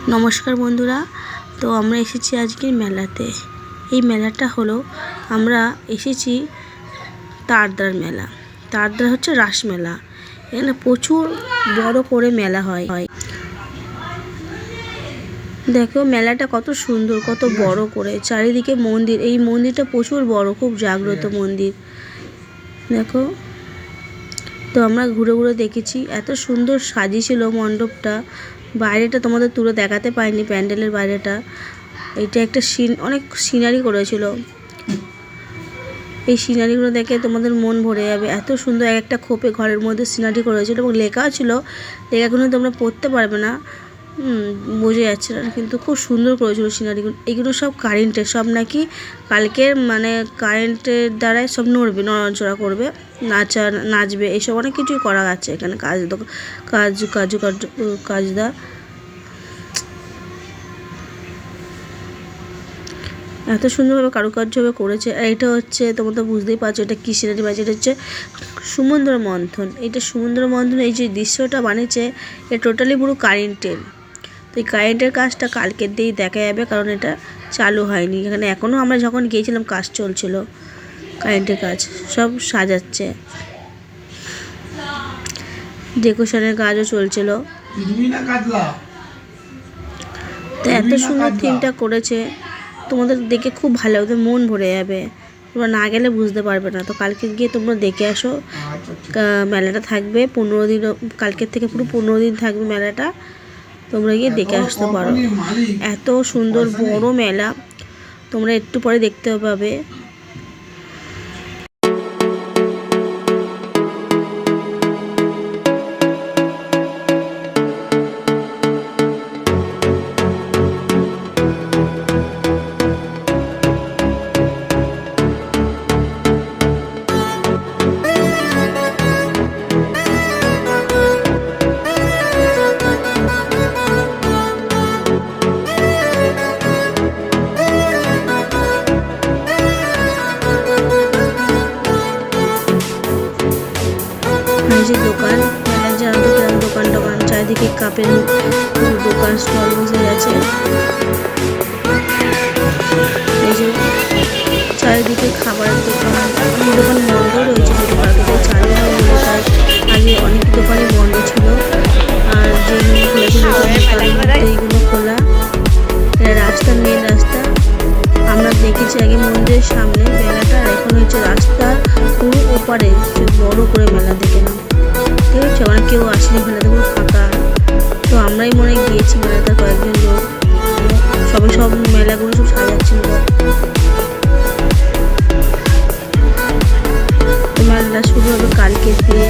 नमस्कार बंधुरा। तो आमरा एसेछि आजकेर मेलाते। এই মেলাটা হলো আমরা এসেছি তারদার মেলা। তারদার হচ্ছে রাস মেলা। এখানে প্রচুর বড় করে মেলা হয়। দেখো মেলাটা কত সুন্দর, কত বড় করে, চারিদিকে মন্দির। এই মন্দিরটা প্রচুর বড়, খুব জাগ্রত মন্দির। দেখো, তো আমরা ঘুরে ঘুরে দেখেছি, এত সুন্দর সাজিয়েছিল মণ্ডপটা। বাইরেটা তোমাদের তুলে দেখাতে পাইনি, প্যান্ডেলের বাইরেটা। এটা একটা অনেক সিনারি করেছিল। এই সিনারিগুলো দেখে তোমাদের মন ভরে যাবে, এত সুন্দর। একটা খোপে ঘরের মধ্যে সিনারি করেছিল এবং লেখাও ছিল। লেখাগুলো তোমরা পড়তে পারবে না, বোঝা যাচ্ছে না, কিন্তু খুব সুন্দর করেছিল সিনারিগুলো। এগুলো সব কারেন্টের, সব নাকি কালকের কারেন্টের দ্বারাই সব নড়বে, নড়াচড়া করবে, নাচবে, এইসব অনেক কিছুই করা আছে এখানে। কাজদা এত সুন্দরভাবে কারুকার্যভাবে করেছে। আর এটা হচ্ছে, তোমরা তো বুঝতেই পারছো এটা কী সিনারি বাজে। এটা হচ্ছে সমুদ্র মন্থন। এটা সমুদ্র মন্থন, এই যে দৃশ্যটা বানিয়েছে এটা টোটালি পুরো কারেন্টের। তো এই কারেন্টের কাজটা কালকের দিয়েই দেখা যাবে, কারণ এটা চালু হয়নি এখানে এখনও। আমরা যখন গিয়েছিলাম কাজ চলছিল, কারেন্টের কাজ সব সাজাচ্ছে, ডেকোরেশনের কাজও চলছিল। তো এত সুন্দর থিমটা করেছে, তোমাদের দেখে খুব ভালো লাগবে, মন ভরে যাবে। তোমরা না গেলে বুঝতে পারবে না। তো কালকে গিয়ে তোমরা দেখে আসো। মেলাটা থাকবে 15 দিন, কালকের থেকে পুরো 15 দিন থাকবে মেলাটা। তোমরা গিয়ে দেখে আসতে পারো। এত সুন্দর বড় মেলা, তোমরা একটু পরে দেখতে পাবে। দোকান, মেলার জানো তো কিরকম দোকান টোকান, চারিদিকে কাপের দোকান, স্টল বসে গেছে। এই যে চারিদিকে খাবারের দোকান, অনেক দোকান বন্ধ রয়েছে। যদি মার্কেটে চালু হয়নি, তার আগে অনেক দোকানই বন্ধ ছিল। আর যেগুলো খুলেছিল এইগুলো খোলা। এটা রাস্তা, মেন রাস্তা। আমরা দেখেছি আগে মন্দিরের সামনে মেলাটা, আর এখন হচ্ছে রাস্তা পুরো ওপারে বড় করে মেলা দেখে নাও। ঠিক আছে, অনেক কেউ আসেনি, মেলাতে পুরো ফাঁকা। তো আমরাই মনে গিয়েছি মেলাতে, কয়েকজন লোক সব মেলাগুলো সব সাজাচ্ছিল। মেলাটা শুরু হবে কালকে দিয়ে।